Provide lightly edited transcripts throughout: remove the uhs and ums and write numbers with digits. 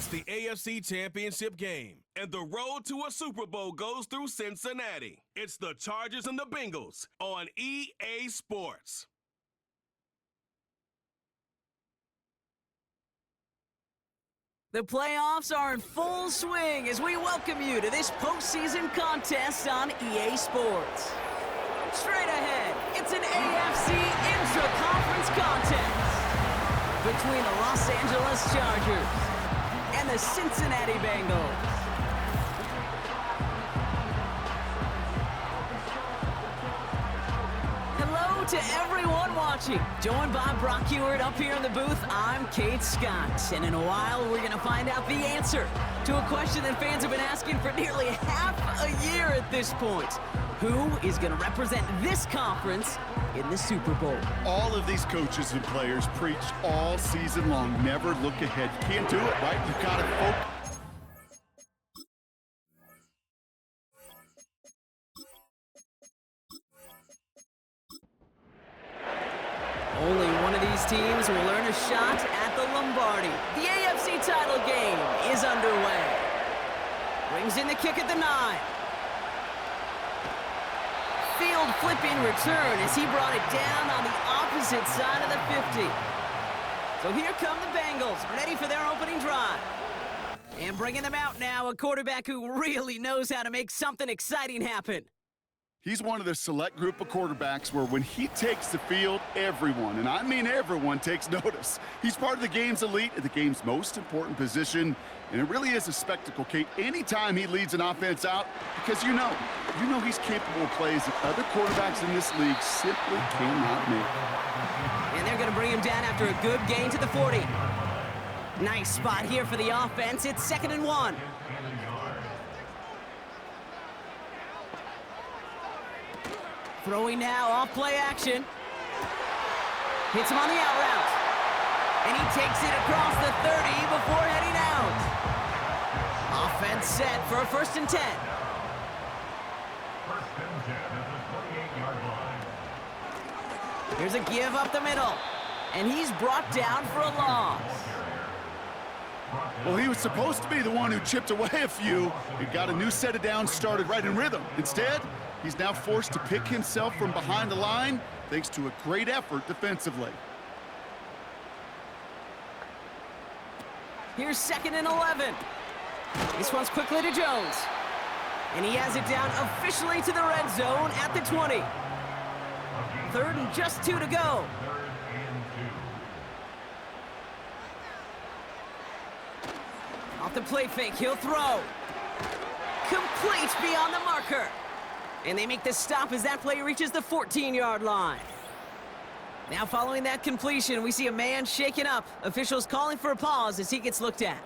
It's the AFC Championship game, and the road to a Super Bowl goes through Cincinnati. It's the Chargers and the Bengals on EA Sports. The playoffs are in full swing as we welcome you to this postseason contest on EA Sports. Straight ahead, it's an AFC intra-conference contest between the Los Angeles Chargers and the Cincinnati Bengals. Hello to everyone watching. Joined by Brock Ewart up here in the booth, I'm Kate Scott. And in a while, we're going to find out the answer to a question that fans have been asking for nearly half a year at this point. Who is going to represent this conference in the Super Bowl? All of these coaches and players preach all season long, never look ahead. You can't do it, right? You've got to focus. Only one of these teams will earn a shot at the Lombardi. The AFC title game is underway. Brings in the kick at the 9. Field flipping return as he brought it down on the opposite side of the 50. So here come the Bengals, ready for their opening drive. And bringing them out now, a quarterback who really knows how to make something exciting happen. He's one of the select group of quarterbacks where when he takes the field, everyone, and I mean everyone, takes notice. He's part of the game's elite at the game's most important position, and it really is a spectacle, Kate, anytime he leads an offense out, because you know he's capable of plays that other quarterbacks in this league simply cannot make. And they're going to bring him down after a good gain to the 40. Nice spot here for the offense. It's 2nd and 1. Throwing now, off play action. Hits him on the out route. And he takes it across the 30 before heading out. Offense set for a 1st and 10. Here's a give up the middle. And he's brought down for a loss. Well, he was supposed to be the one who chipped away a few. He got a new set of downs started right in rhythm. Instead, he's now forced to pick himself from behind the line thanks to a great effort defensively. Here's 2nd and 11. This one's quickly to Jones. And he has it down officially to the red zone at the 20. 3rd and just 2 to go. Off the play fake, he'll throw. Complete beyond the marker. And they make the stop as that play reaches the 14-yard line. Now following that completion, we see a man shaken up. Officials calling for a pause as he gets looked at.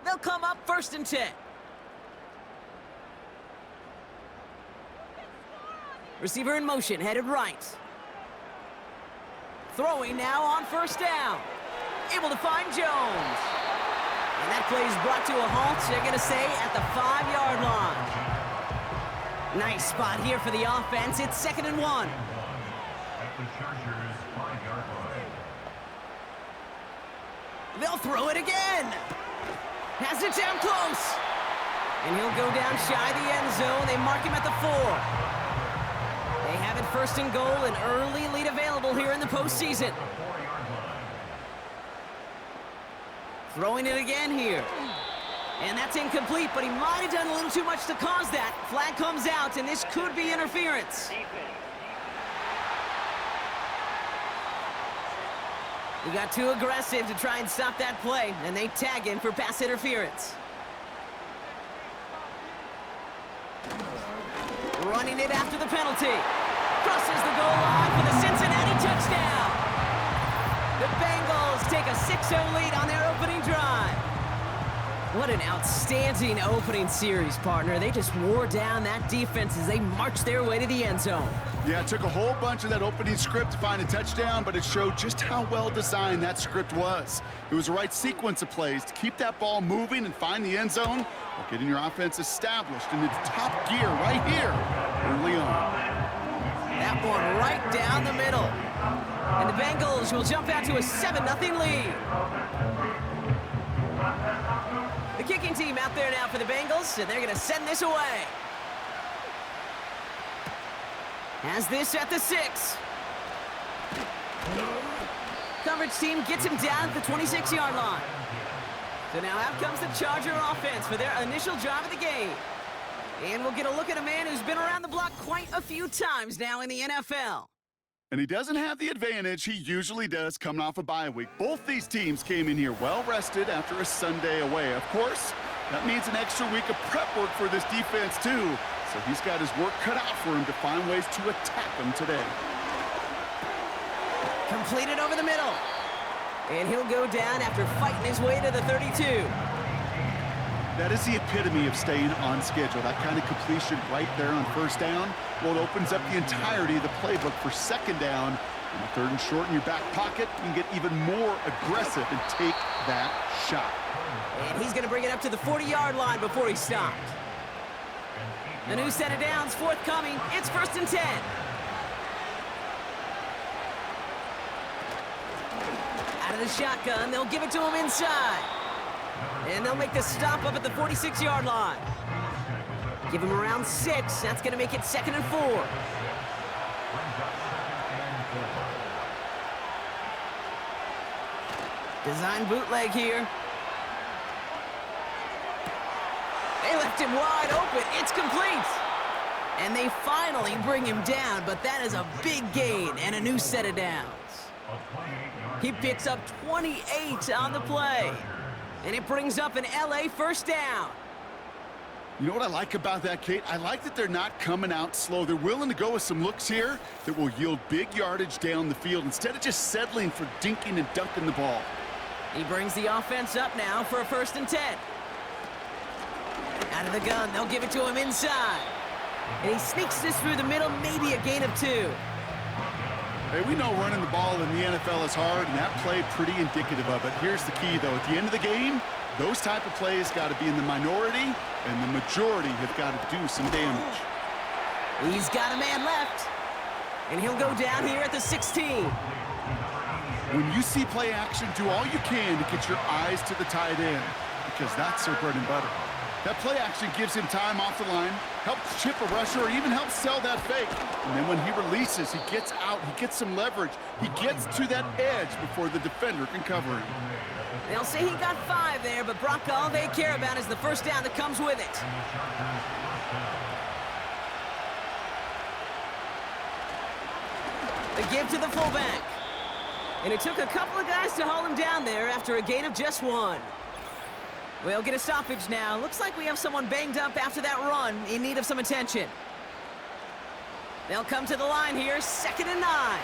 They'll come up 1st and 10. Receiver in motion, headed right. Throwing now on 1st down. Able to find Jones. And that play is brought to a halt, they're going to say, at the 5-yard line. Nice spot here for the offense. It's 2nd and 1. They'll throw it again. Has it down close. And he'll go down shy of the end zone. They mark him at the 4. They have it 1st and goal, an early lead available here in the postseason. Throwing it again here. And that's incomplete, but he might have done a little too much to cause that. Flag comes out, and this could be interference. He got too aggressive to try and stop that play, and they tag him for pass interference. Running it after the penalty. Crosses the goal line for the Cincinnati touchdown. The Bengals take a 6-0 lead on their opening drive. What an outstanding opening series, partner. They just wore down that defense as they marched their way to the end zone. Yeah, it took a whole bunch of that opening script to find a touchdown, but it showed just how well designed that script was. It was the right sequence of plays to keep that ball moving and find the end zone while getting your offense established in its top gear right here early on. That one right down the middle. And the Bengals will jump out to a 7-0 lead. The kicking team out there now for the Bengals, and they're going to send this away. Has this at the 6. Coverage team gets him down at the 26-yard line. So now out comes the Charger offense for their initial drive of the game. And we'll get a look at a man who's been around the block quite a few times now in the NFL. And he doesn't have the advantage he usually does coming off a bye week. Both these teams came in here well-rested after a Sunday away. Of course, that means an extra week of prep work for this defense, too. So he's got his work cut out for him to find ways to attack them today. Completed over the middle. And he'll go down after fighting his way to the 32. That is the epitome of staying on schedule. That kind of completion right there on first down. Well, it opens up the entirety of the playbook for second down. And the 3rd and short in your back pocket, you can get even more aggressive and take that shot. And he's going to bring it up to the 40-yard line before he stopped. A new set of downs forthcoming. It's 1st and 10. Out of the shotgun, they'll give it to him inside. And they'll make the stop up at the 46-yard line. Give him around 6. That's going to make it 2nd and 4. Design bootleg here. They left him wide open. It's complete. And they finally bring him down, but that is a big gain and a new set of downs. He picks up 28 on the play. And it brings up an LA first down. You know what I like about that, Kate? I like that they're not coming out slow. They're willing to go with some looks here that will yield big yardage down the field instead of just settling for dinking and dunking the ball. He brings the offense up now for a 1st and 10. Out of the gun, they'll give it to him inside. And he sneaks this through the middle, maybe a gain of 2. Hey, we know running the ball in the NFL is hard, and that play pretty indicative of it. Here's the key, though. At the end of the game, those type of plays got to be in the minority, and the majority have got to do some damage. He's got a man left, and he'll go down here at the 16. When you see play action, do all you can to get your eyes to the tight end, because that's their bread and butter. That play action gives him time off the line, helps chip a rusher, or even helps sell that fake. And then when he releases, he gets out, he gets some leverage. He gets to that edge before the defender can cover him. They'll say he got 5 there, but Brock, all they care about is the first down that comes with it. The give to the fullback. And it took a couple of guys to hold him down there after a gain of just 1. We'll get a stoppage now. Looks like we have someone banged up after that run in need of some attention. They'll come to the line here, 2nd and 9.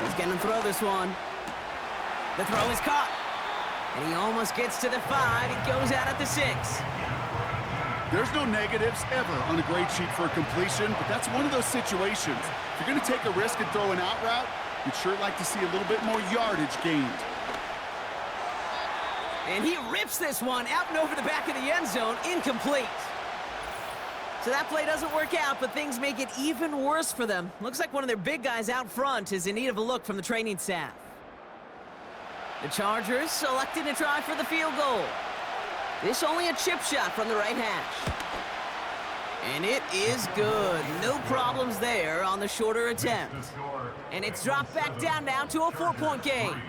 He's going to throw this one. The throw is caught. And he almost gets to the 5. He goes out at the 6. There's no negatives ever on a grade sheet for a completion, but that's one of those situations. If you're going to take a risk and throw an out route, you'd sure like to see a little bit more yardage gained. And he rips this one out and over the back of the end zone, incomplete. So that play doesn't work out, but things make it even worse for them. Looks like one of their big guys out front is in need of a look from the training staff. The Chargers selected to try for the field goal. This only a chip shot from the right hash. And it is good. No problems there on the shorter attempt. And it's dropped back down now to a 4-point game.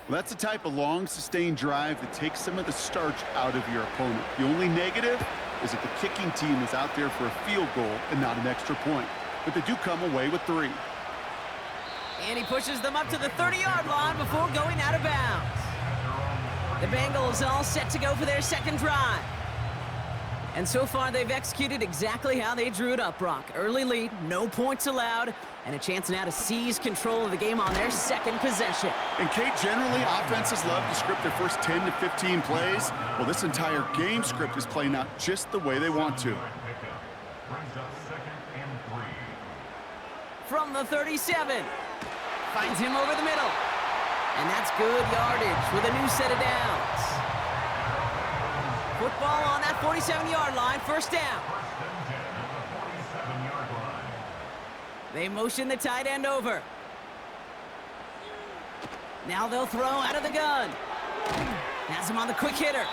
Well, that's the type of long, sustained drive that takes some of the starch out of your opponent. The only negative is that the kicking team is out there for a field goal and not an extra point. But they do come away with 3. And he pushes them up to the 30-yard line before going out of bounds. The Bengals all set to go for their second drive. And so far, they've executed exactly how they drew it up, Brock. Early lead, no points allowed, and a chance now to seize control of the game on their second possession. And, Kate, generally, offenses love to script their first 10 to 15 plays. Well, this entire game script is playing out just the way they want to. From the 37, finds him over the middle. And that's good yardage with a new set of downs. Football on that 47-yard line, first down. They motion the tight end over. Now they'll throw out of the gun. Has him on the quick hitter.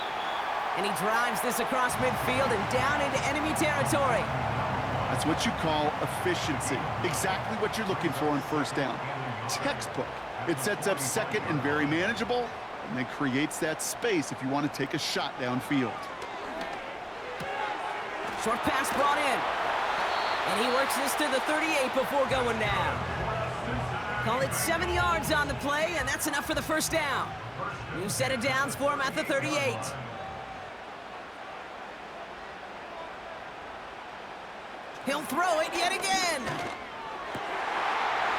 And he drives this across midfield and down into enemy territory. That's what you call efficiency. Exactly what you're looking for in first down. Textbook. It sets up second and very manageable, and then creates that space if you want to take a shot downfield. Short pass brought in. And he works this to the 38 before going down. Call it 7 yards on the play, and that's enough for the first down. New set of downs for him at the 38. He'll throw it yet again.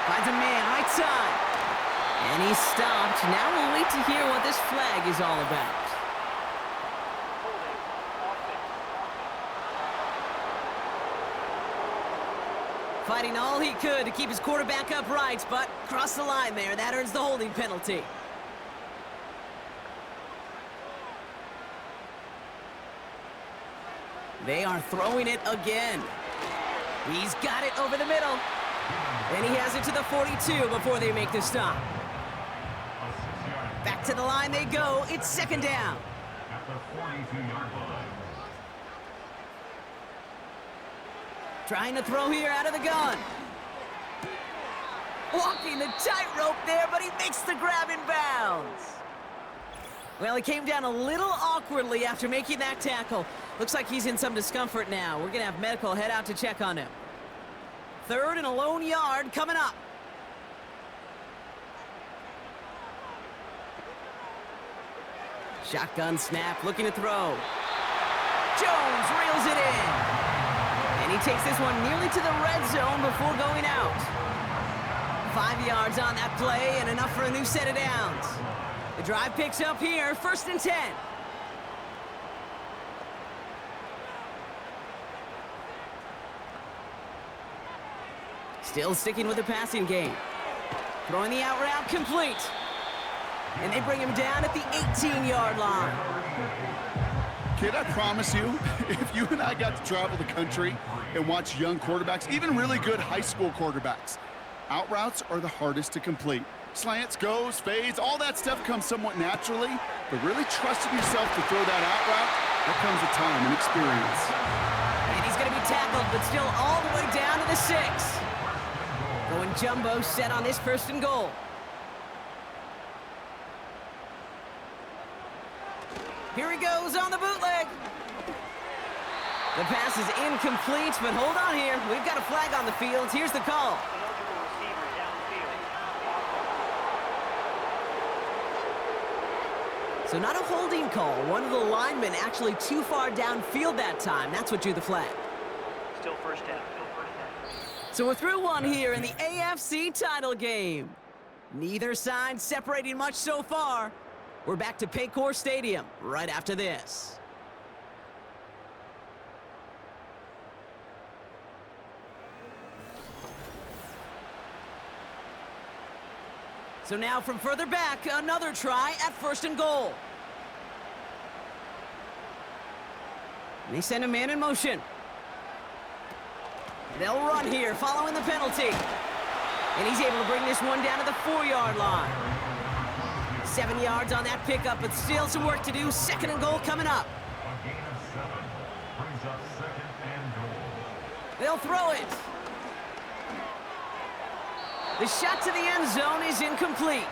Finds a man right side. And he's stopped. Now we'll wait to hear what this flag is all about. Fighting all he could to keep his quarterback upright, but crossed the line there. That earns the holding penalty. They are throwing it again. He's got it over the middle. And he has it to the 42 before they make the stop. Back to the line they go. It's second down. At the 42-yard line. Trying to throw here out of the gun. Walking the tightrope there, but he makes the grab in bounds. Well, he came down a little awkwardly after making that tackle. Looks like he's in some discomfort now. We're going to have medical head out to check on him. Third and a lone yard coming up. Shotgun snap, looking to throw. Jones reels it in. And he takes this one nearly to the red zone before going out. 5 yards on that play and enough for a new set of downs. The drive picks up here, 1st and 10. Still sticking with the passing game. Throwing the out route complete. And they bring him down at the 18-yard line. Kid, I promise you, if you and I got to travel the country and watch young quarterbacks, even really good high school quarterbacks, out routes are the hardest to complete. Slants, goes, fades, all that stuff comes somewhat naturally, but really trusting yourself to throw that out route, that comes with time and experience. And he's going to be tackled, but still all the way down to the 6. Going jumbo set on this 1st and goal. Here he goes on the bootleg. The pass is incomplete, but hold on here. We've got a flag on the field. Here's the call. So not a holding call. One of the linemen actually too far downfield that time. That's what drew the flag. Still first down. So we're through one here in the AFC title game. Neither side separating much so far. We're back to Paycor Stadium right after this. So now from further back, another try at 1st and goal. And they send a man in motion. They'll run here following the penalty. And he's able to bring this one down to the 4-yard line. 7 yards on that pickup, but still some work to do. 2nd and goal coming up. A gain of 7 brings up 2nd and goal. They'll throw it. The shot to the end zone is incomplete.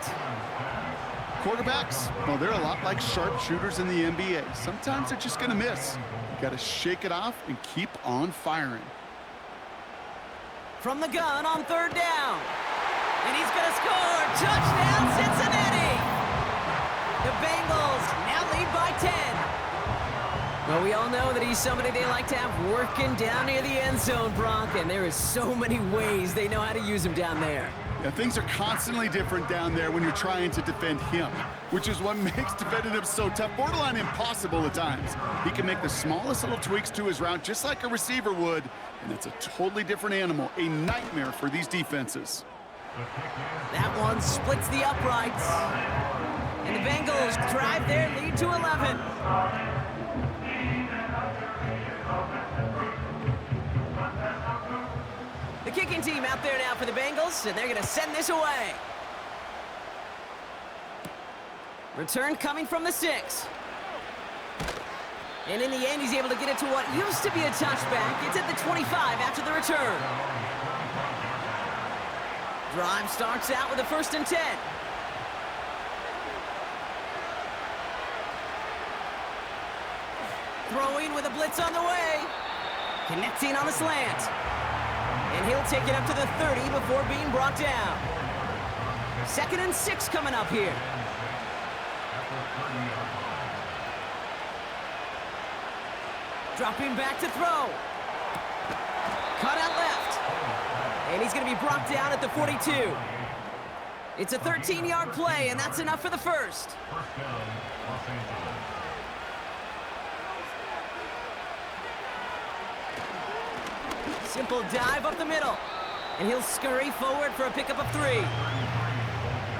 Quarterbacks, well, they're a lot like sharpshooters in the NBA. Sometimes they're just going to miss. You got to shake it off and keep on firing. From the gun on 3rd down. And he's going to score. Touchdown, Cincinnati. The Bengals now lead by 10. Well, we all know that he's somebody they like to have working down near the end zone, Bronk, and there is so many ways they know how to use him down there. Yeah, things are constantly different down there when you're trying to defend him, which is what makes defending him so tough, borderline impossible at times. He can make the smallest little tweaks to his route just like a receiver would, and it's a totally different animal, a nightmare for these defenses. That one splits the uprights. And the Bengals drive their lead to 11. kicking team out there now for the Bengals, and they're going to send this away. Return coming from the 6. And in the end, he's able to get it to what used to be a touchback. It's at the 25 after the return. Drive starts out with a 1st and 10. Throwing with a blitz on the way. Connecting on the slant. And he'll take it up to the 30 before being brought down. 2nd and 6 coming up here. Dropping back to throw. Cut out left. And he's going to be brought down at the 42. It's a 13-yard play, and that's enough for the first. First down, Los Angeles. Simple dive up the middle. And he'll scurry forward for a pickup of 3.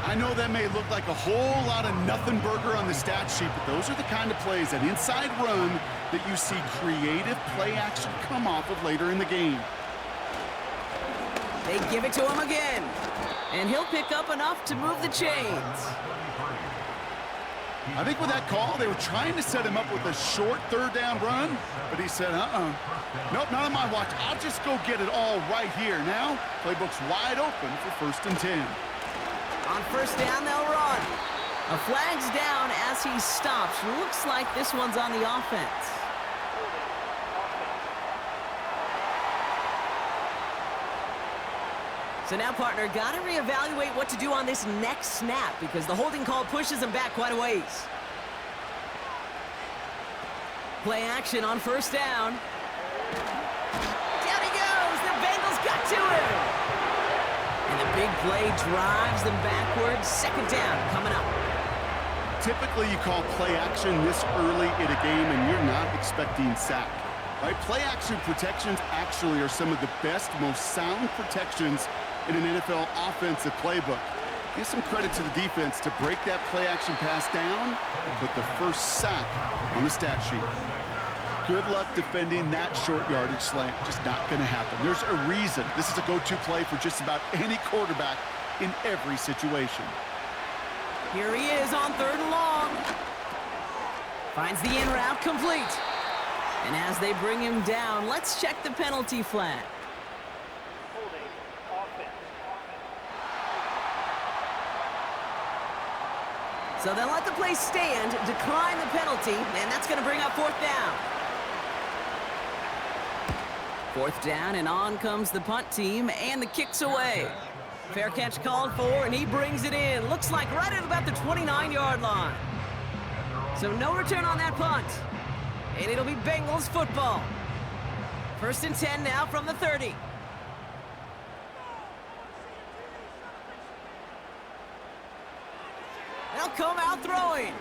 I know that may look like a whole lot of nothing burger on the stat sheet, but those are the kind of plays, that inside run, that you see creative play action come off of later in the game. They give it to him again. And he'll pick up enough to move the chains. I think with that call, they were trying to set him up with a short 3rd down run, but he said, nope, not on my watch. I'll just go get it all right here. Now, playbook's wide open for 1st and 10. On 1st down, they'll run. A flag's down as he stops. Looks like this one's on the offense. So now, partner, got to reevaluate what to do on this next snap because the holding call pushes him back quite a ways. Play action on 1st down. Down he goes. The Bengals got to him. And the big play drives them backwards. 2nd down coming up. Typically, you call play action this early in a game, and you're not expecting sack. Right? Play action protections actually are some of the best, most sound protections in an NFL offensive playbook. Give some credit to the defense to break that play action pass down and put the first sack on the stat sheet. Good luck defending that short yardage slant. Just not going to happen. There's a reason this is a go-to play for just about any quarterback in every situation. Here he is on 3rd and long. Finds the in route complete. And as they bring him down, let's check the penalty flag. Holding offense. So they'll let the play stand, decline the penalty, and that's going to bring up 4th down. 4th down, and on comes the punt team, and the kick's away. Fair catch called for, and he brings it in. Looks like right at about the 29-yard line. So no return on that punt. And it'll be Bengals football. 1st and 10 now from the 30. They'll come out throwing.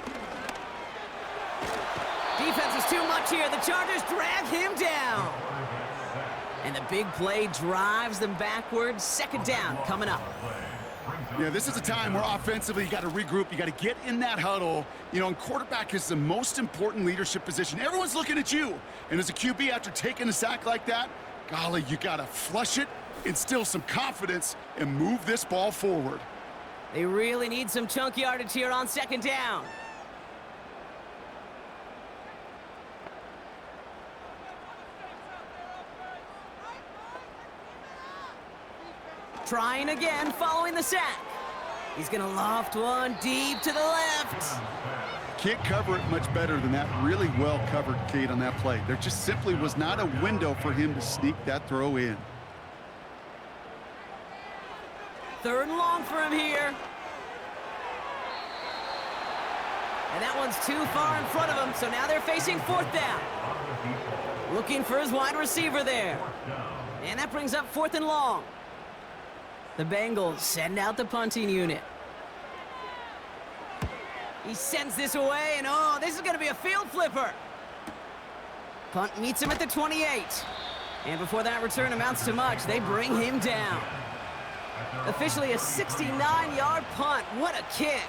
Defense is too much here. The Chargers drag him down. And the big play drives them backwards. 2nd down coming up. Yeah, this is a time where offensively you got to regroup. You got to get in that huddle. You know, and quarterback is the most important leadership position. Everyone's looking at you. And as a QB, after taking a sack like that, golly, you got to flush it, instill some confidence, and move this ball forward. They really need some chunk yardage here on 2nd down. Trying again following the sack. He's going to loft one deep to the left. Can't cover it much better than that really well covered Kate on that play. There just simply was not a window for him to sneak that throw in. 3rd and long for him here. And that one's too far in front of him, so now they're facing 4th down. Looking for his wide receiver there. And that brings up 4th and long. The Bengals send out the punting unit. He sends this away, and oh, this is going to be a field flipper. Punt meets him at the 28. And before that return amounts to much, they bring him down. Officially a 69-yard punt. What a kick.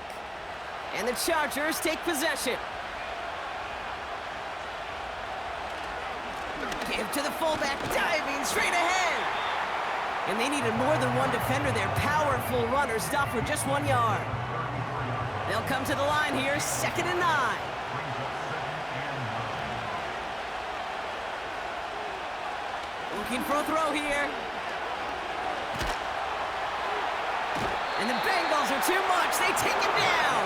And the Chargers take possession. Give to the fullback, diving straight ahead. And they needed more than one defender there. Powerful runner, stopped for just 1 yard. They'll come to the line here, 2nd and 9. Looking for a throw here. And the Bengals are too much. They take him down.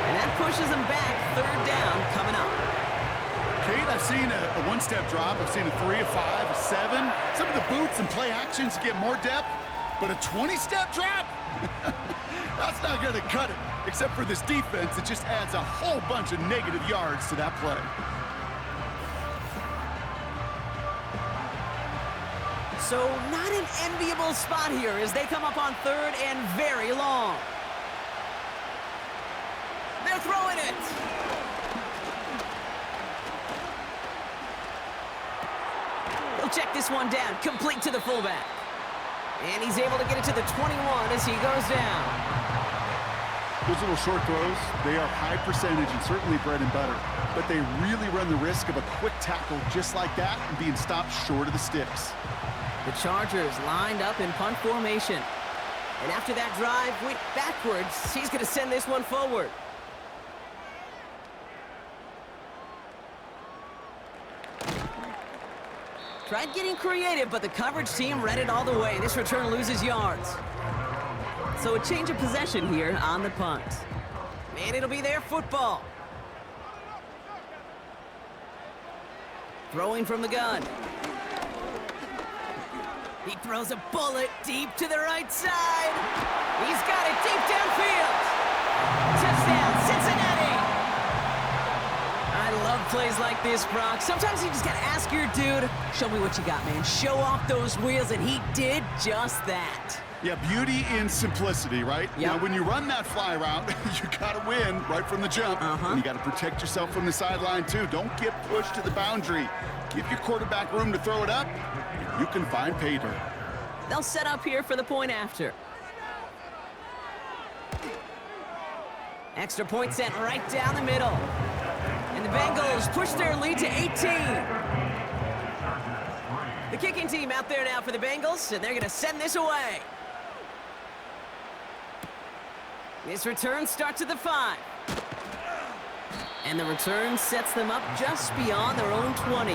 And that pushes them back. 3rd down coming up. Kate, I've seen a one-step drop. I've seen a 3, a 5, a 7. Some of the boots and play actions get more depth, but a 20-step drop? That's not going to cut it. Except for this defense, it just adds a whole bunch of negative yards to that play. So not an enviable spot here as they come up on 3rd and very long. They're throwing it. He'll check this one down, complete to the fullback. And he's able to get it to the 21 as he goes down. Those little short throws, they are high percentage and certainly bread and butter. But they really run the risk of a quick tackle just like that and being stopped short of the sticks. The Chargers lined up in punt formation. And after that drive went backwards, he's going to send this one forward. Tried getting creative, but the coverage team read it all the way. This return loses yards. So a change of possession here on the punt. And it'll be their football. Throwing from the gun. He throws a bullet deep to the right side. He's got it deep downfield. Touchdown, Cincinnati. I love plays like this, Brock. Sometimes you just got to ask your dude, show me what you got, man. Show off those wheels, and he did just that. Yeah, beauty in simplicity, right? Yep. Now, when you run that fly route, you got to win right from the jump. And you got to protect yourself from the sideline, too. Don't get pushed to the boundary. Give your quarterback room to throw it up. You can find pay dirt. They'll set up here for the point after. Extra point sent right down the middle. And the Bengals push their lead to 18. The kicking team out there now for the Bengals, and they're going to send this away. This return starts at the 5. And the return sets them up just beyond their own 20.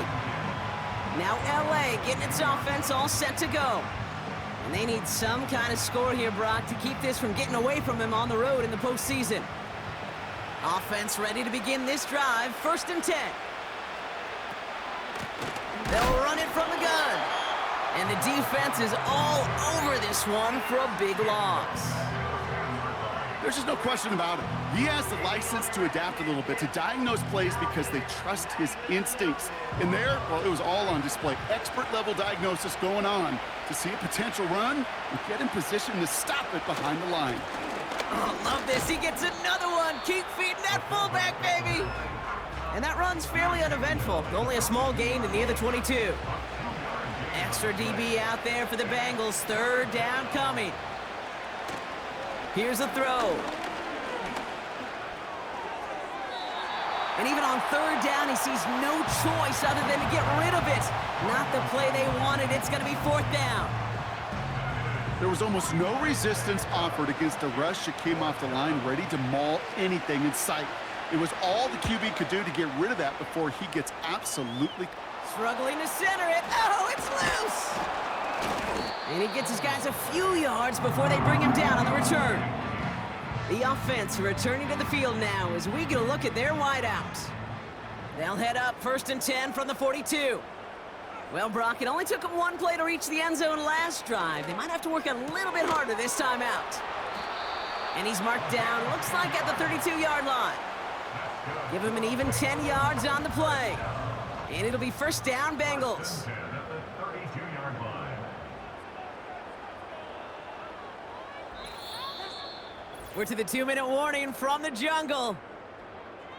Now LA getting its offense all set to go. And they need some kind of score here, Brock, to keep this from getting away from them on the road in the postseason. Offense ready to begin this drive, 1st and 10. They'll run it from the gun. And the defense is all over this one for a big loss. There's just no question about it. He has the license to adapt a little bit, to diagnose plays because they trust his instincts. And there, well, it was all on display. Expert-level diagnosis going on to see a potential run and get in position to stop it behind the line. Oh, love this. He gets another one. Keep feeding that fullback, baby. And that run's fairly uneventful. Only a small gain in near the 22. Extra DB out there for the Bengals. 3rd down coming. Here's a throw. And even on 3rd down, he sees no choice other than to get rid of it. Not the play they wanted. It's going to be 4th down. There was almost no resistance offered against a rush that came off the line ready to maul anything in sight. It was all the QB could do to get rid of that before he gets absolutely... Struggling to center it. Oh, it's loose. And he gets his guys a few yards before they bring him down on the return. The offense returning to the field now as we get a look at their wideouts. They'll head up 1st and 10 from the 42. Well, Brock, it only took them 1 play to reach the end zone last drive. They might have to work a little bit harder this time out. And he's marked down, looks like at the 32-yard line. Give him an even 10 yards on the play. And it'll be 1st down, Bengals. We're to the 2-minute warning from the jungle.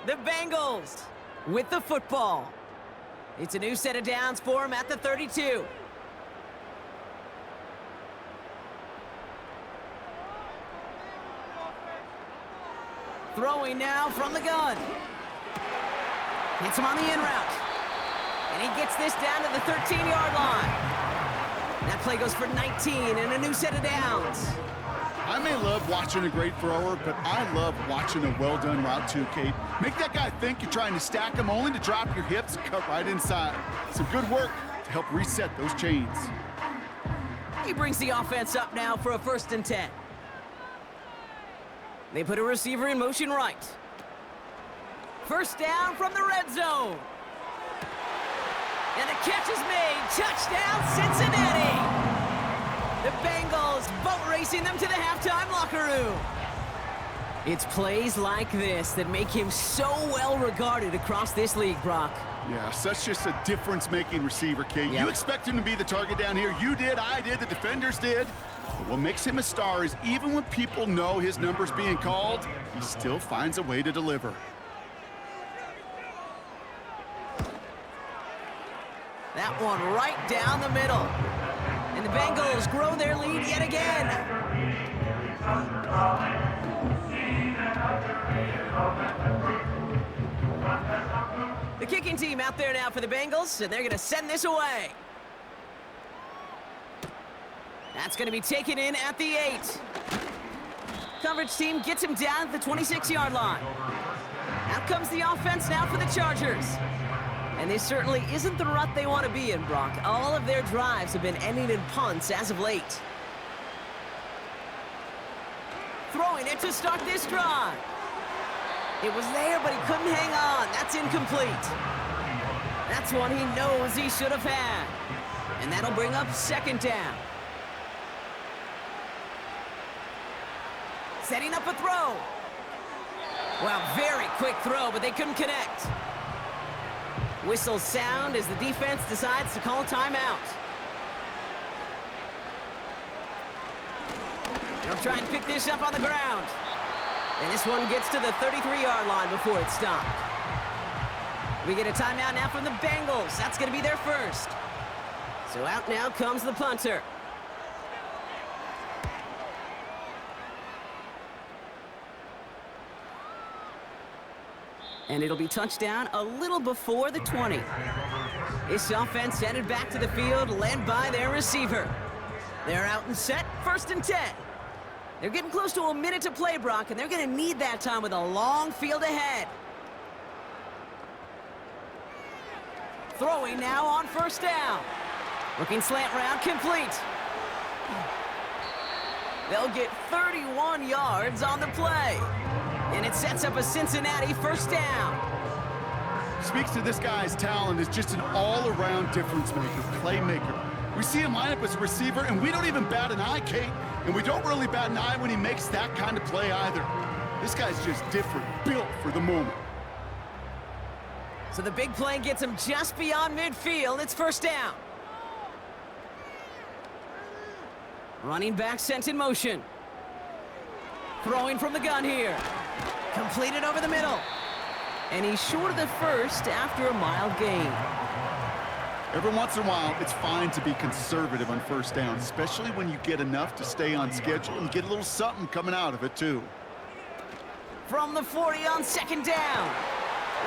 The Bengals with the football. It's a new set of downs for him at the 32. Throwing now from the gun. Hits him on the in route. And he gets this down to the 13-yard line. That play goes for 19 and a new set of downs. I may love watching a great thrower, but I love watching a well-done route too, Kate. Make that guy think you're trying to stack him only to drop your hips and cut right inside. Some good work to help reset those chains. He brings the offense up now for a 1st and 10. They put a receiver in motion right. 1st down from the red zone. And the catch is made. Touchdown, Cincinnati. The Bengals boat racing them to the halftime locker room. It's plays like this that make him so well regarded across this league, Brock. Yeah, such just a difference-making receiver, Kate. Yep. You expect him to be the target down here. You did, I did, the defenders did. But what makes him a star is even when people know his number's being called, he still finds a way to deliver. That one right down the middle. And the Bengals grow their lead yet again. The kicking team out there now for the Bengals, and they're going to send this away. That's going to be taken in at the 8. Coverage team gets him down at the 26-yard line. Out comes the offense now for the Chargers. And this certainly isn't the rut they want to be in, Brock. All of their drives have been ending in punts as of late. Throwing it to start this drive. It was there, but he couldn't hang on. That's incomplete. That's one he knows he should have had. And that'll bring up 2nd down. Setting up a throw. Well, very quick throw, but they couldn't connect. Whistles sound as the defense decides to call timeout. They'll try and pick this up on the ground. And this one gets to the 33-yard line before it's stopped. We get a timeout now from the Bengals. That's going to be their first. So out now comes the punter. And it'll be touchdown a little before the 20. This offense headed back to the field, led by their receiver. They're out and set, 1st and 10. They're getting close to a minute to play, Brock, and they're going to need that time with a long field ahead. Throwing now on 1st down. Looking slant route, complete. They'll get 31 yards on the play. And it sets up a Cincinnati 1st down. Speaks to this guy's talent as just an all-around difference maker, playmaker. We see him line up as a receiver, and we don't even bat an eye, Kate. And we don't really bat an eye when he makes that kind of play either. This guy's just different, built for the moment. So the big play gets him just beyond midfield. It's 1st down. Running back sent in motion. Throwing from the gun here. Completed over the middle. And he's short of the 1st after a mild gain. Every once in a while, it's fine to be conservative on 1st down, especially when you get enough to stay on schedule and get a little something coming out of it, too. From the 40 on 2nd down.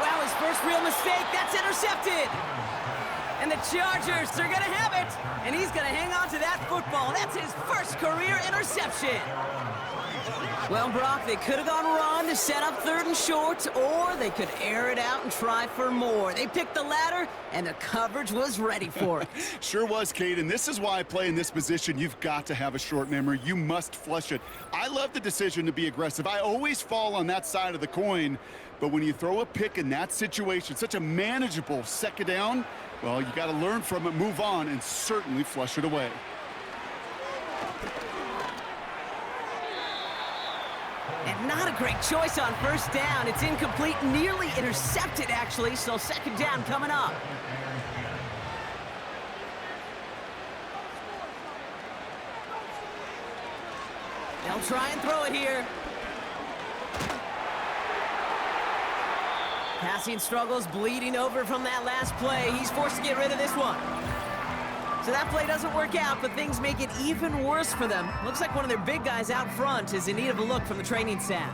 Well, his first real mistake, that's intercepted. And the Chargers are going to have it. And he's going to hang on to that football. That's his first career interception. Well, Brock, they could have gone run to set up 3rd and short, or they could air it out and try for more. They picked the latter, and the coverage was ready for it. Sure was, Kate, and this is why I play in this position. You've got to have a short memory. You must flush it. I love the decision to be aggressive. I always fall on that side of the coin, but when you throw a pick in that situation, such a manageable 2nd down, well, you got to learn from it, move on, and certainly flush it away. And not a great choice on 1st down. It's incomplete, nearly intercepted, actually, so 2nd down coming up. They'll try and throw it here. Passing struggles, bleeding over from that last play. He's forced to get rid of this one. So that play doesn't work out, but things make it even worse for them. Looks like one of their big guys out front is in need of a look from the training staff.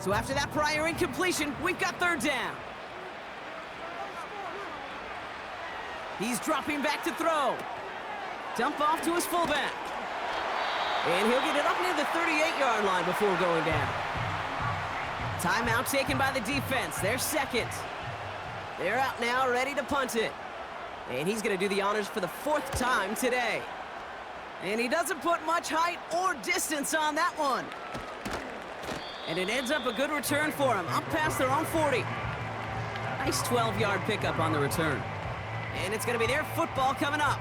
So after that prior incompletion, we've got 3rd down. He's dropping back to throw. Dump off to his fullback. And he'll get it up near the 38-yard line before going down. Timeout taken by the defense. They're second. They're out now, ready to punt it. And he's going to do the honors for the 4th time today. And he doesn't put much height or distance on that one. And it ends up a good return for him, up past their own 40. Nice 12-yard pickup on the return. And it's going to be their football coming up.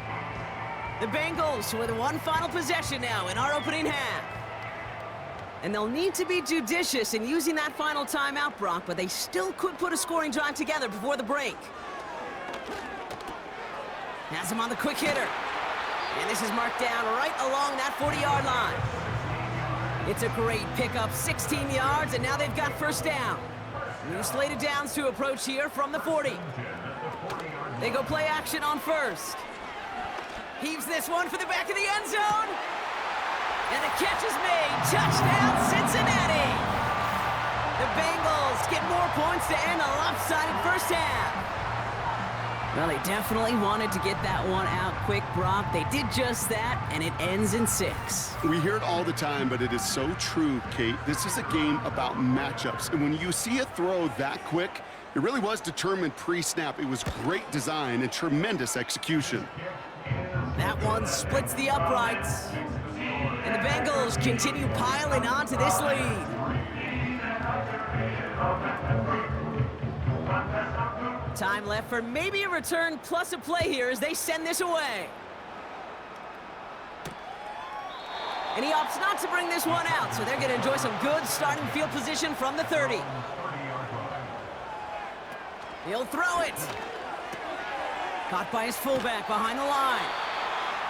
The Bengals with one final possession now in our opening half. And they'll need to be judicious in using that final timeout, Brock, but they still could put a scoring drive together before the break. Has him on the quick hitter. And this is marked down right along that 40-yard line. It's a great pickup, 16 yards, and now they've got first down. New slated downs to approach here from the 40. They go play action on first. Heaves this one for the back of the end zone. And the catch is made. Touchdown, Cincinnati. The Bengals get more points to end a lopsided first half. Well, they definitely wanted to get that one out quick, Brock. They did just that, and it ends in 6. We hear it all the time, but it is so true, Kate. This is a game about matchups. And when you see a throw that quick, it really was determined pre-snap. It was great design and tremendous execution. That one splits the uprights. And the Bengals continue piling on to this lead. Time left for maybe a return plus a play here as they send this away. And he opts not to bring this one out, so they're going to enjoy some good starting field position from the 30. He'll throw it. Caught by his fullback behind the line.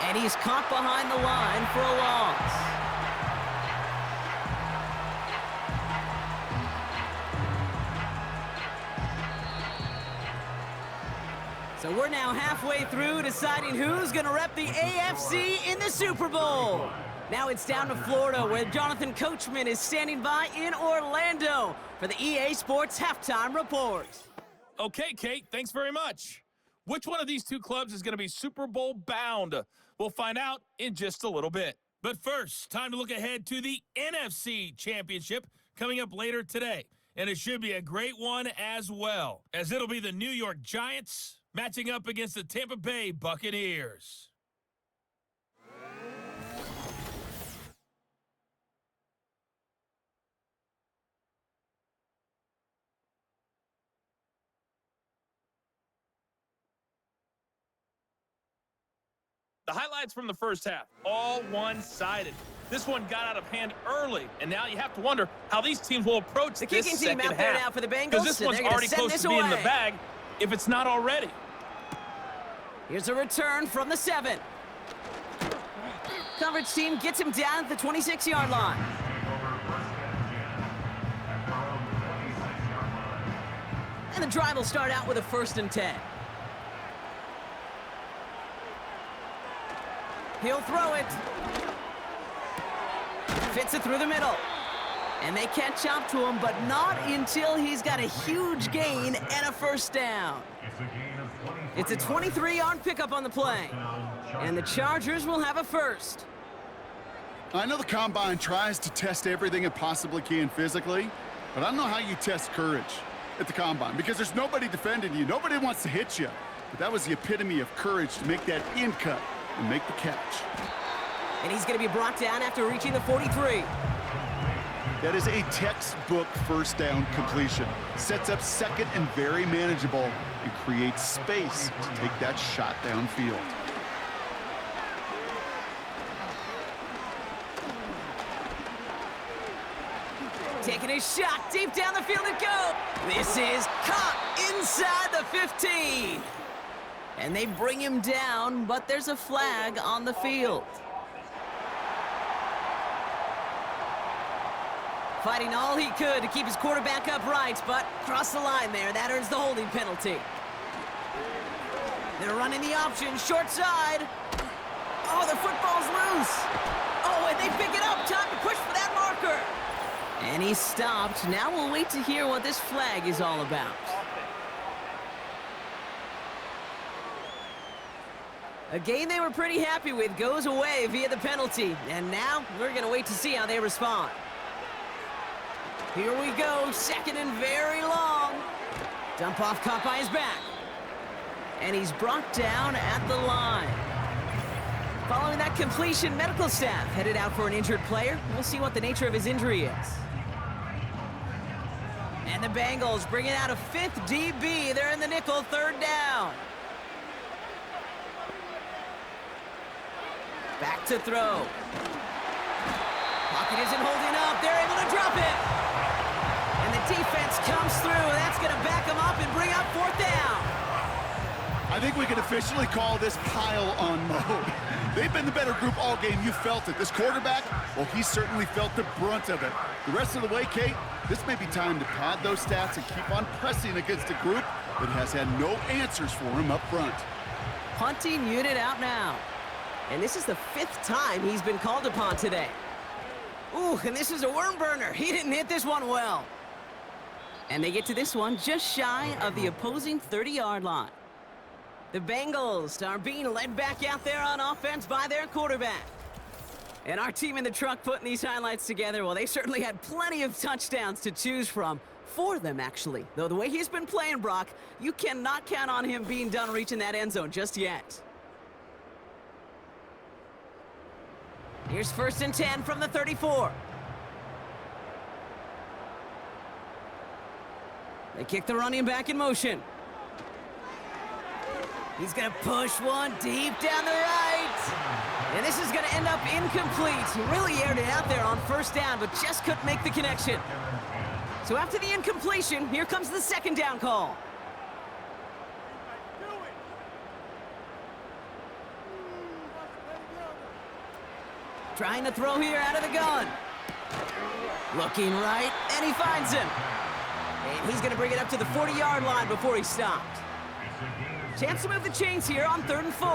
And he's caught behind the line for a loss. So we're now halfway through deciding who's going to rep the AFC in the Super Bowl. Now it's down to Florida, where Jonathan Coachman is standing by in Orlando for the EA Sports Halftime Report. Okay, Kate, thanks very much. Which one of these two clubs is going to be Super Bowl bound? We'll find out in just a little bit. But first, time to look ahead to the NFC Championship coming up later today. And it should be a great one as well, as it'll be the New York Giants matching up against the Tampa Bay Buccaneers. The highlights from the first half, all one-sided. This one got out of hand early, and now you have to wonder how these teams will approach the this kicking second team out half. there now for the Bengals. Because this one's already close to being in the bag, if it's not already. Here's a return from the 7. Coverage team gets him down at the 26-yard line. And the drive will start out with a 1st and 10. He'll throw it. Fits it through the middle. And they catch up to him, but not until he's got a huge gain and a first down. It's a 23-yard pickup on the play. And the Chargers will have a first. I know the Combine tries to test everything it possibly can physically, but I don't know how you test courage at the Combine, because there's nobody defending you. Nobody wants to hit you. But that was the epitome of courage to make that in cut and make the catch. And he's going to be brought down after reaching the 43. That is a textbook first down completion. Sets up second and very manageable and creates space to take that shot downfield. Taking a shot deep down the field to go. This is caught inside the 15. And they bring him down, but there's a flag on the field. Fighting all he could to keep his quarterback upright, but crossed the line there. That earns the holding penalty. They're running the option, short side. Oh, the football's loose. Oh, and they pick it up. Time to push for that marker. And he stopped. Now we'll wait to hear what this flag is all about. A game they were pretty happy with goes away via the penalty. And now we're going to wait to see how they respond. Here we go, second and very long. Dump off caught by his back. And he's brought down at the line. Following that completion, medical staff headed out for an injured player. We'll see what the nature of his injury is. And the Bengals bringing out a fifth DB. They're in the nickel, third down. Back to throw. Pocket isn't holding up. They're able to drop it. And the defense comes through. That's going to back them up and bring up fourth down. I think we can officially call this pile-on mode. They've been the better group all game. You felt it. This quarterback, well, he certainly felt the brunt of it. The rest of the way, Kate, this may be time to pad those stats and keep on pressing against a group that has had no answers for him up front. Punting unit out now. And this is the fifth time he's been called upon today. Ooh, and this is a worm burner. He didn't hit this one well. And they get to this one just shy of the opposing 30-yard line. The Bengals are being led back out there on offense by their quarterback. And our team in the truck putting these highlights together, well, they certainly had plenty of touchdowns to choose from. 4 of them, actually. Though the way he's been playing, Brock, you cannot count on him being done reaching that end zone just yet. Here's 1st and 10 from the 34. They kick the running back in motion. He's going to push one deep down the right. And this is going to end up incomplete. He really aired it out there on 1st down, but just couldn't make the connection. So after the incompletion, here comes the 2nd down call. Trying to throw here out of the gun. Looking right, and he finds him. And he's going to bring it up to the 40-yard line before he stopped. Chance to move the chains here on 3rd and 4.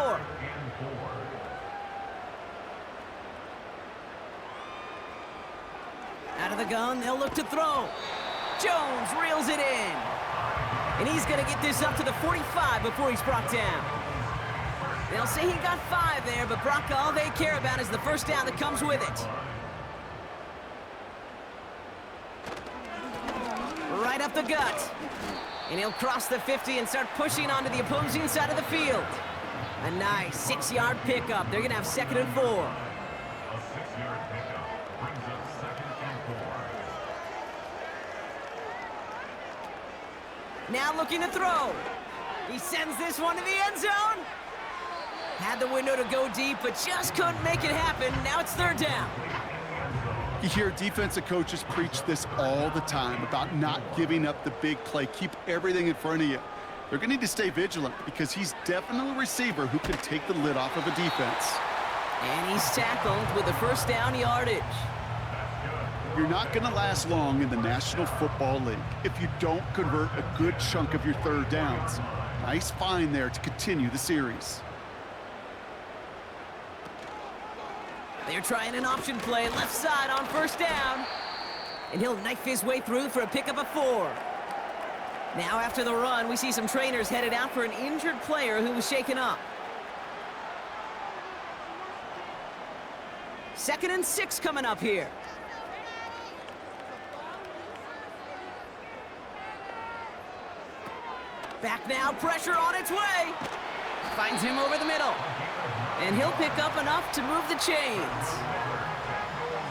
Out of the gun, they'll look to throw. Jones reels it in. And he's going to get this up to the 45 before he's brought down. They'll say he got 5 there, but Brock, all they care about is the 1st down that comes with it. Right up the gut. And he'll cross the 50 and start pushing onto the opposing side of the field. A nice 6-yard pickup. They're going to have 2nd and 4. A 6-yard pickup brings up 2nd and 4. Now looking to throw. He sends this one to the end zone. Had the window to go deep, but just couldn't make it happen. Now it's 3rd down. You hear defensive coaches preach this all the time about not giving up the big play. Keep everything in front of you. They're going to need to stay vigilant because he's definitely a receiver who can take the lid off of a defense. And he's tackled with the 1st down yardage. You're not going to last long in the National Football League if you don't convert a good chunk of your 3rd downs. Nice find there to continue the series. They're trying an option play left side on 1st down. And he'll knife his way through for a pickup of 4. Now after the run, we see some trainers headed out for an injured player who was shaken up. 2nd and 6 coming up here. Back now, pressure on its way. Finds him over the middle. And he'll pick up enough to move the chains.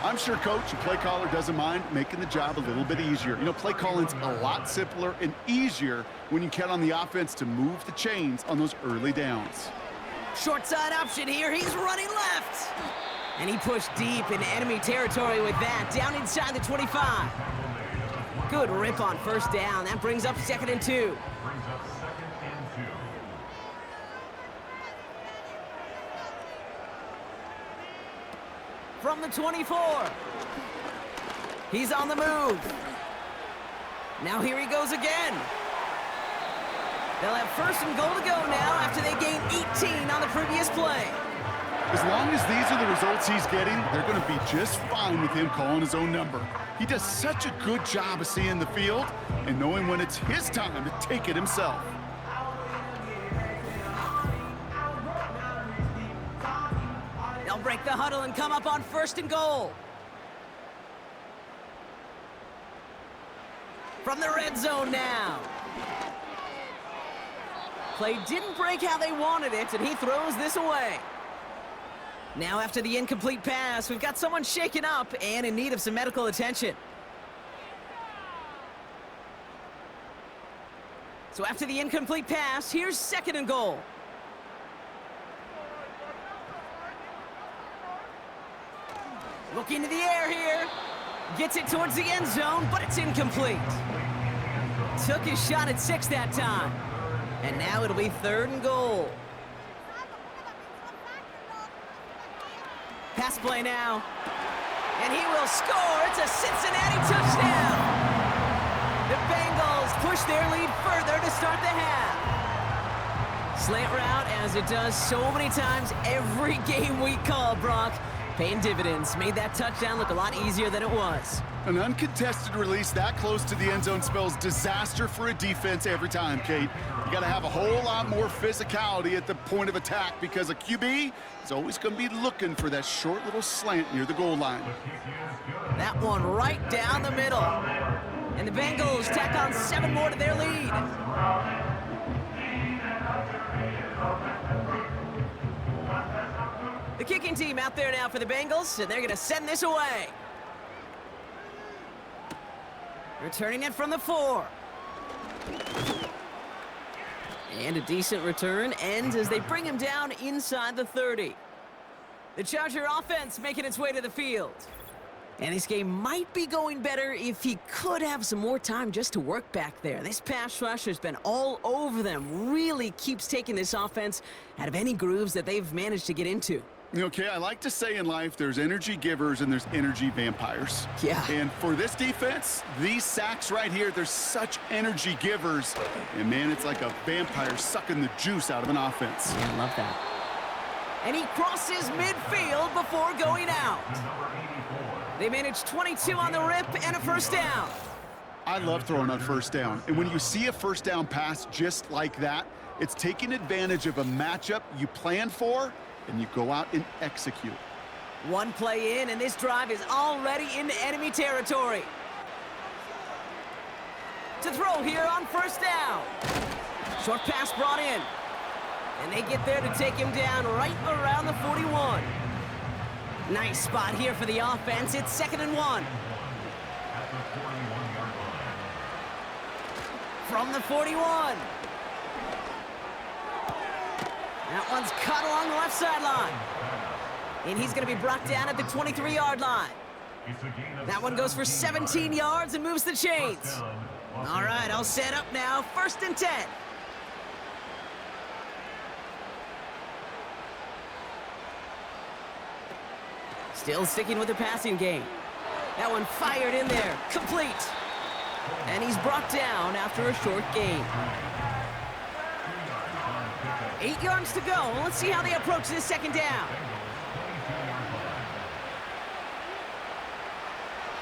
I'm sure coach and play caller doesn't mind making the job a little bit easier. You know, play calling's a lot simpler and easier when you count on the offense to move the chains on those early downs. Short side option here. He's running left. And he pushed deep in enemy territory with that, down inside the 25. Good rip on 1st down. That brings up 2nd and 2. Brings up 2nd and 2. From the 24. He's on the move. Now here he goes again. They'll have 1st and goal to go now after they gain 18 on the previous play. As long as these are the results he's getting, they're going to be just fine with him calling his own number. He does such a good job of seeing the field and knowing when it's his time to take it himself. break the huddle and come up on 1st and goal. From the red zone now. Play didn't break how they wanted it, and he throws this away. Now after the incomplete pass, we've got someone shaken up and in need of some medical attention. So after the incomplete pass, here's 2nd and goal. Looking to the air here. Gets it towards the end zone, but it's incomplete. Took his shot at 6 that time. And now it'll be 3rd and goal. Pass play now. And he will score. It's a Cincinnati touchdown. The Bengals push their lead further to start the half. Slant route, as it does so many times every game we call, Brock. Paying dividends. Made that touchdown look a lot easier than it was. An uncontested release that close to the end zone spells disaster for a defense every time, Kate. You got to have a whole lot more physicality at the point of attack because a QB is always going to be looking for that short little slant near the goal line. That one right down the middle. And the Bengals tack on 7 more to their lead. The kicking team out there now for the Bengals, and they're going to send this away. Returning it from the 4. And a decent return ends as they bring him down inside the 30. The Charger offense making its way to the field. And this game might be going better if he could have some more time just to work back there. This pass rush has been all over them. Really keeps taking this offense out of any grooves that they've managed to get into. Okay, I like to say in life there's energy givers and there's energy vampires. Yeah. And for this defense, these sacks right here, they're such energy givers. And man, it's like a vampire sucking the juice out of an offense. Yeah, I love that. And he crosses midfield before going out. They managed 22 on the rip and a 1st down. I love throwing on 1st down. And when you see a 1st down pass just like that, it's taking advantage of a matchup you planned for, and you go out and execute. One play in, and this drive is already into enemy territory. To throw here on 1st down. Short pass brought in. And they get there to take him down right around the 41. Nice spot here for the offense. It's 2nd and 1. From the 41. That one's cut along the left sideline. And he's going to be brought down at the 23-yard line. That one goes for 17 yards and moves the chains. All right, I'll set up now. 1st and 10. Still sticking with the passing game. That one fired in there. Complete. And he's brought down after a short gain. 8 yards to go. Let's see how they approach this 2nd down.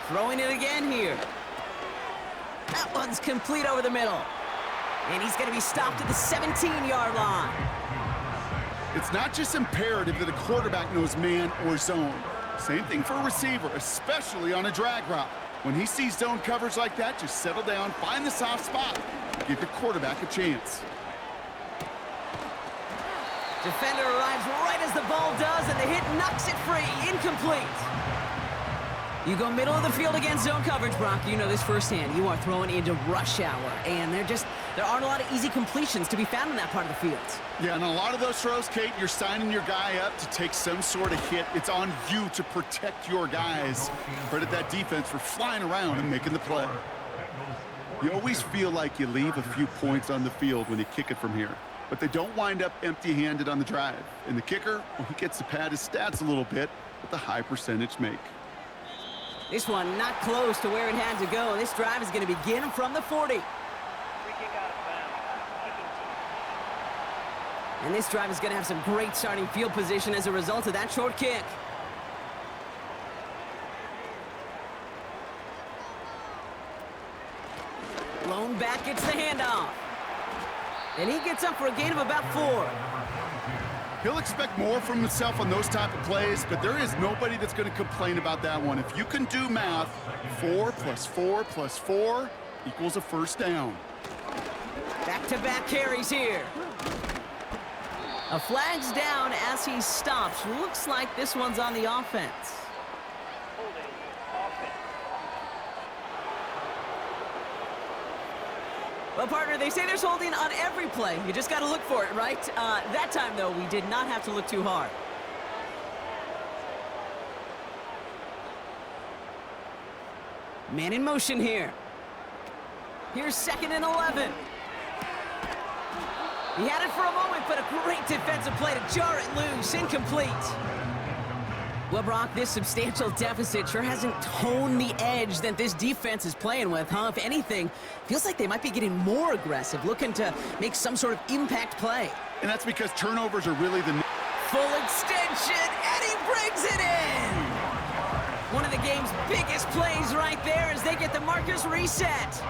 Throwing it again here. That one's complete over the middle. And he's going to be stopped at the 17-yard line. It's not just imperative that a quarterback knows man or zone. Same thing for a receiver, especially on a drag route. When he sees zone coverage like that, just settle down, find the soft spot, give your quarterback a chance. Defender arrives right as the ball does, and the hit knocks it free. Incomplete. You go middle of the field against zone coverage, Brock. You know this firsthand. You are throwing into rush hour, and there aren't a lot of easy completions to be found in that part of the field. Yeah, and a lot of those throws, Kate, you're signing your guy up to take some sort of hit. It's on you to protect your guys. Credit that defense for flying around and making the play. You always feel like you leave a few points on the field when you kick it from here. But they don't wind up empty-handed on the drive. And the kicker, well, he gets to pad his stats a little bit with a high percentage make. This one not close to where it had to go. This drive is going to begin from the 40. Free kick out of bounds. Kicking team. And this drive is going to have some great starting field position as a result of that short kick. Blown back, gets the handoff. And he gets up for a gain of about 4. He'll expect more from himself on those type of plays, but there is nobody that's going to complain about that one. If you can do math, 4 + 4 + 4 equals a first down. Back-to-back carries here. A flag's down as he stops. Looks like this one's on the offense. Holding offense. Well, partner, they say there's holding on every play. You just got to look for it, right? That time, though, we did not have to look too hard. Man in motion here. Here's 2nd and 11. He had it for a moment, but a great defensive play to jar it loose. Incomplete. Well, Brock, this substantial deficit sure hasn't toned the edge that this defense is playing with, huh? If anything, feels like they might be getting more aggressive, looking to make some sort of impact play. And that's because turnovers are really the... Full extension, and he brings it in! One of the game's biggest plays right there as they get the markers reset.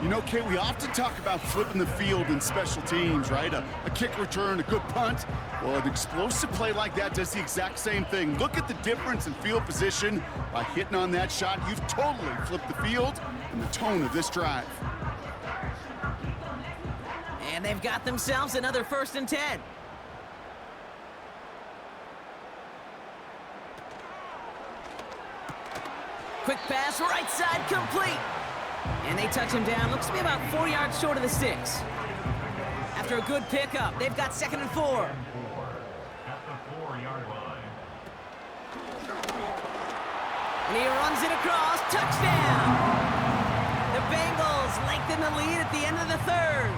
You know, Kate, we often talk about flipping the field in special teams, right? A kick return, a good punt. Well, an explosive play like that does the exact same thing. Look at the difference in field position. By hitting on that shot, you've totally flipped the field and the tone of this drive. And they've got themselves another 1st and 10. Quick pass, right side, complete. And they touch him down. Looks to be about 4 yards short of the sticks. After a good pickup, they've got 2nd and 4. At the 4-yard line. And he runs it across. Touchdown! The Bengals lengthen the lead at the end of the 3rd.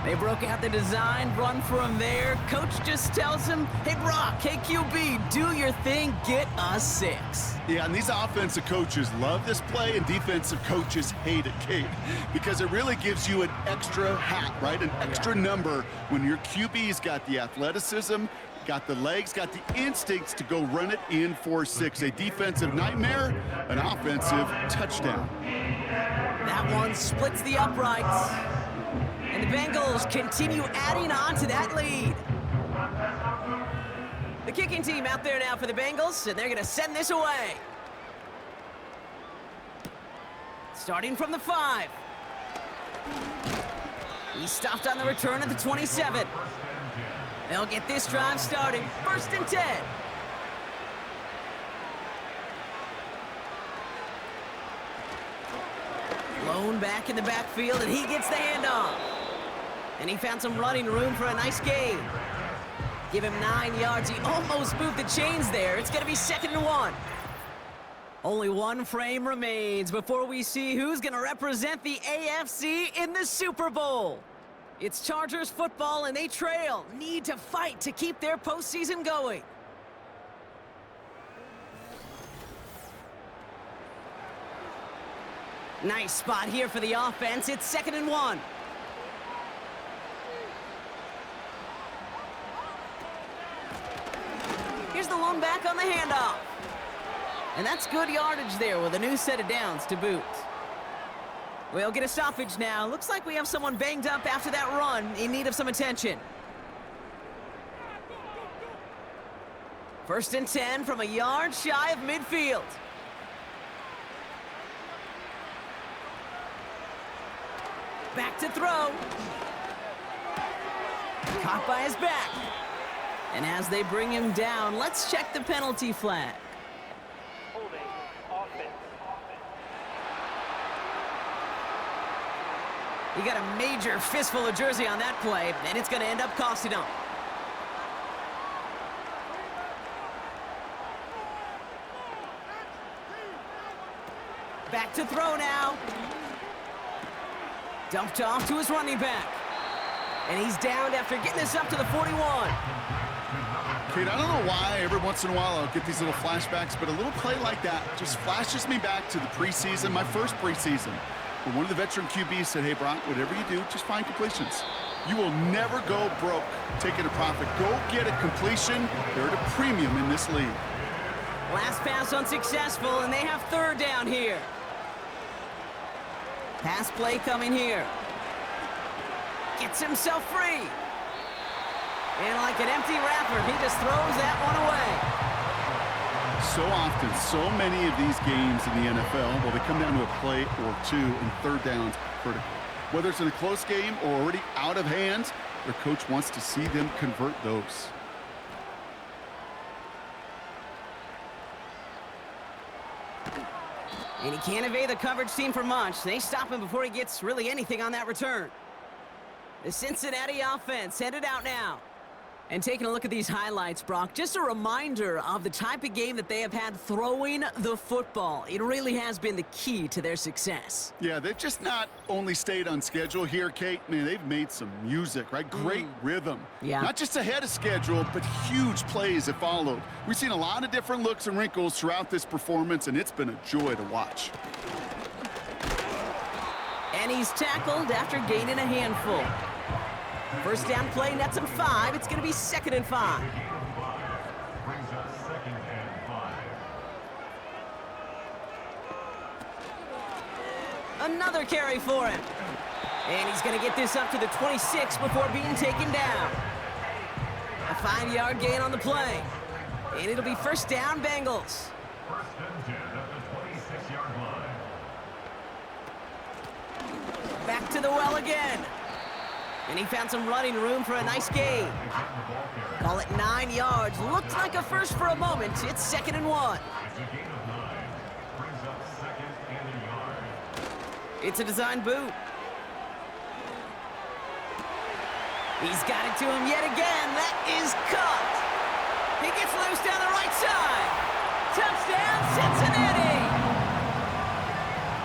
They broke out the design, run for him there. Coach just tells him, hey, Brock, hey, QB, do your thing, get us 6. Yeah, and these offensive coaches love this play, and defensive coaches hate it, Kate, because it really gives you an extra hat, right? An extra number when your QB's got the athleticism, got the legs, got the instincts to go run it in for 6. A defensive nightmare, an offensive touchdown. That one splits the uprights. And the Bengals continue adding on to that lead. The kicking team out there now for the Bengals, and they're going to send this away. Starting from the 5. He stopped on the return at the 27. They'll get this drive started. 1st and 10. Blown back in the backfield, and he gets the handoff. And he found some running room for a nice gain. Give him 9 yards. He almost moved the chains there. It's going to be 2nd and 1. Only one frame remains before we see who's going to represent the AFC in the Super Bowl. It's Chargers football, and they trail. Need to fight to keep their postseason going. Nice spot here for the offense. It's 2nd and 1. Here's the lone back on the handoff. And that's good yardage there with a new set of downs to boot. We'll get a stoppage now. Looks like we have someone banged up after that run in need of some attention. 1st and 10 from a yard shy of midfield. Back to throw. Caught by his back. And as they bring him down, let's check the penalty flag. Holding offense. He got a major fistful of jersey on that play, and it's going to end up costing him. Back to throw now. Dumped off to his running back. And he's downed after getting this up to the 41. Kate, I don't know why every once in a while I'll get these little flashbacks, but a little play like that just flashes me back to the preseason, my first preseason, where one of the veteran QBs said, hey, Brock, whatever you do, just find completions. You will never go broke taking a profit. Go get a completion. They're at a premium in this league. Last pass unsuccessful, and they have 3rd down here. Pass play coming here. Gets himself free. And like an empty wrapper, he just throws that one away. So often, so many of these games in the NFL, well, they come down to a play or two, and third downs are critical. Whether it's in a close game or already out of hand, their coach wants to see them convert those. And he can't evade the coverage team for much. They stop him before he gets really anything on that return. The Cincinnati offense headed out now. And taking a look at these highlights, Brock, just a reminder of the type of game that they have had throwing the football. It really has been the key to their success. Yeah, they've just not only stayed on schedule here, Kate. Man, they've made some music, right? Great rhythm. Yeah. Not just ahead of schedule, but huge plays have followed. We've seen a lot of different looks and wrinkles throughout this performance, and it's been a joy to watch. And he's tackled after gaining a handful. First down play, nets him 5. It's going to be 2nd and 5. Brings up 2nd and 5. Another carry for him. And he's going to get this up to the 26 before being taken down. A 5-yard gain on the play. And it'll be first down, Bengals. 1st and 10 at the 26-yard line. Back to the well again. And he found some running room for a nice gain. Call it 9 yards. Looked like a first for a moment. It's 2nd and 1. It's a gain of 9. Brings up 2nd and a yard. It's a design boot. He's got it to him yet again. That is caught. He gets loose down the right side. Touchdown, Cincinnati.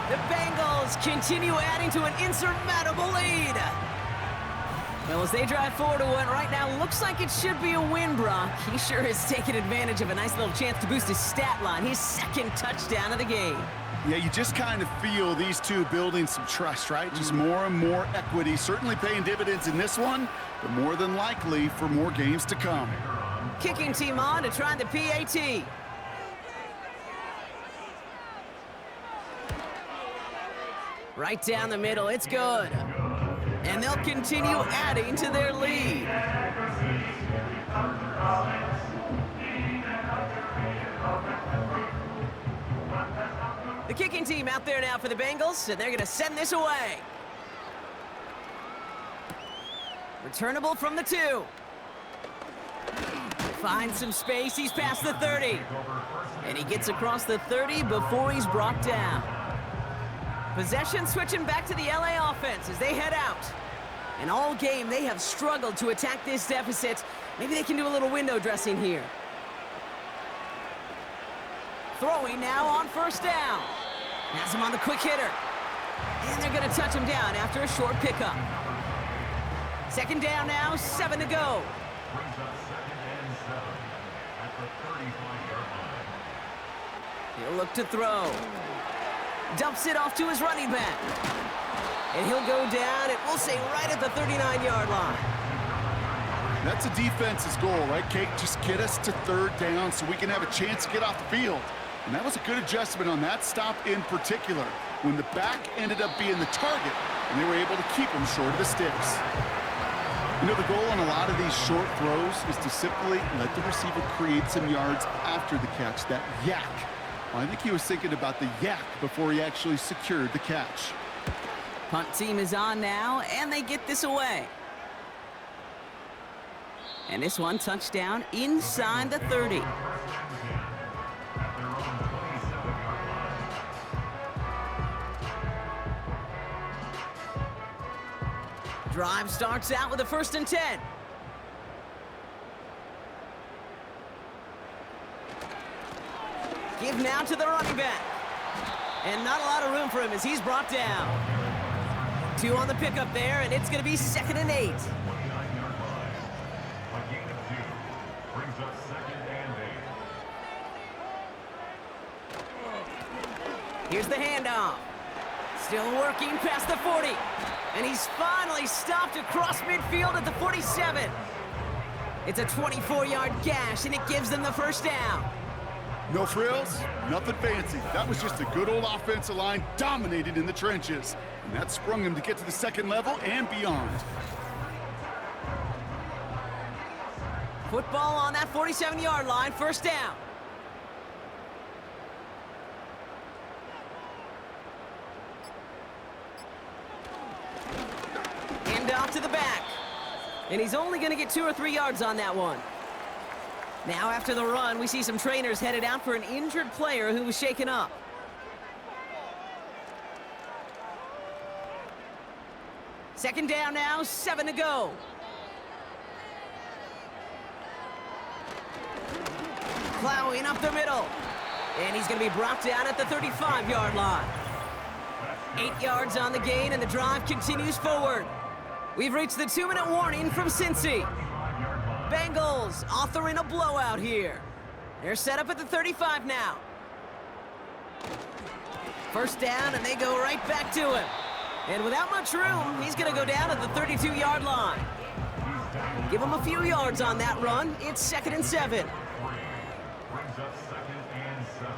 The Bengals continue adding to an insurmountable lead. Well, as they drive forward to what right now looks like it should be a win, Brock. He sure has taken advantage of a nice little chance to boost his stat line. His 2nd touchdown of the game. Yeah, you just kind of feel these two building some trust, right? Just more and more equity. Certainly paying dividends in this one, but more than likely for more games to come. Kicking team on to try the PAT. Right down the middle, it's good. And they'll continue adding to their lead. The kicking team out there now for the Bengals, and they're going to send this away. Returnable from the 2. Finds some space, he's past the 30. And he gets across the 30 before he's brought down. Possession switching back to the LA offense as they head out. And all game, they have struggled to attack this deficit. Maybe they can do a little window dressing here. Throwing now on first down. Has him on the quick hitter. And they're going to touch him down after a short pickup. 2nd down now, 7 to go. Brings up 2nd and 7 at the 35-yard line. He'll look to throw. Dumps it off to his running back. And he'll go down, and we'll say right at the 39-yard line. That's a defense's goal, right, Kate? Just get us to 3rd down so we can have a chance to get off the field. And that was a good adjustment on that stop in particular, when the back ended up being the target, and they were able to keep him short of the sticks. You know, the goal on a lot of these short throws is to simply let the receiver create some yards after the catch, that yak. Well, I think he was thinking about the yak before he actually secured the catch. Punt team is on now, and they get this away. And this one touchdown inside the 30. Drive starts out with a 1st and 10. Give now to the running back. And not a lot of room for him as he's brought down. 2 on the pickup there, and it's going to be 2nd and 8. 29-yard line. A gain of 2. Brings up 2nd and 8. Here's the handoff. Still working past the 40. And he's finally stopped across midfield at the 47. It's a 24-yard gash, and it gives them the first down. No frills, nothing fancy. That was just a good old offensive line dominated in the trenches. And that sprung him to get to the 2nd level and beyond. Football on that 47-yard line, first down. Hand off to the back. And he's only going to get 2 or 3 yards on that one. Now after the run, we see some trainers headed out for an injured player who was shaken up. Second down now, 7 to go. Plowing up the middle. And he's going to be brought down at the 35-yard line. 8 yards on the gain, and the drive continues forward. We've reached the 2-minute warning from Cincy. Bengals authoring a blowout here. They're set up at the 35 now. First down, and they go right back to him. And without much room, he's going to go down at the 32-yard line. Give him a few yards on that run. It's 2nd and 7. Brings up 2nd and 7.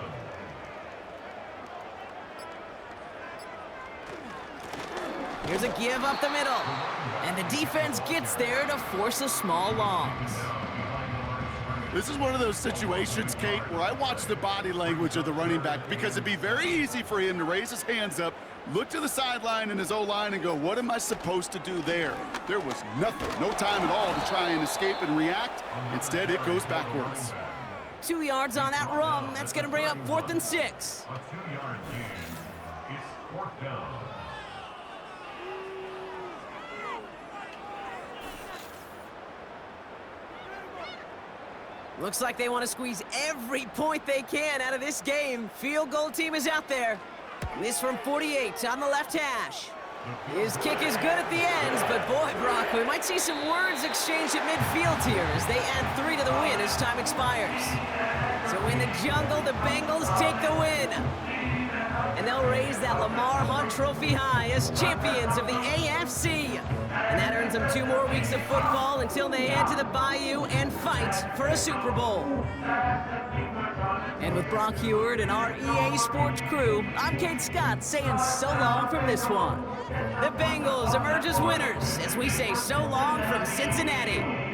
Here's a give up the middle. And the defense gets there to force a small loss. This is one of those situations, Kate, where I watch the body language of the running back because it'd be very easy for him to raise his hands up, look to the sideline in his O-line and go, what am I supposed to do there? There was nothing, no time at all to try and escape and react. Instead, it goes backwards. 2 yards on that run. That's going to bring up 4th and 6. A 2-yard gain. It's 4th down. Looks like they want to squeeze every point they can out of this game. Field goal team is out there. This from 48 on the left hash. His kick is good at the ends, but boy, Brock, we might see some words exchanged at midfield here as they add 3 to the win as time expires. So in the jungle, the Bengals take the win. And they'll raise that Lamar Hunt Trophy high as champions of the AFC. And that earns them 2 more weeks of football until they head to the Bayou and fight for a Super Bowl. And with Brock Heward and our EA Sports crew, I'm Kate Scott saying so long from this one. The Bengals emerge as winners as we say so long from Cincinnati.